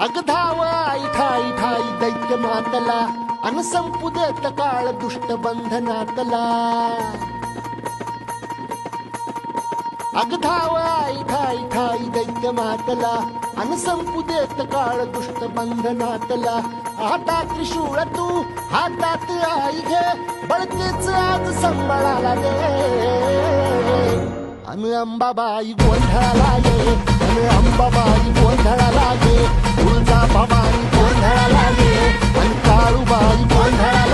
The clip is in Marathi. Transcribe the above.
अग धाव आई ठाई ठाई दैत्य मातला अन संपू देत काळ दुष्ट बंधनातला. अग धाव आई ठाई ठाई दैत्य मातला अन संपू देत काळ दुष्ट बंधनातला. हातात त्रिशूळ तू हातात आई घे बळतेच आज संबळाला रे. अन अंबाबाई गोंधळाला ये अन अंबाबाई गोंधळाला ये. तुळजा भवानी गोंधळाला ये अन काळूबाई गोंधळाला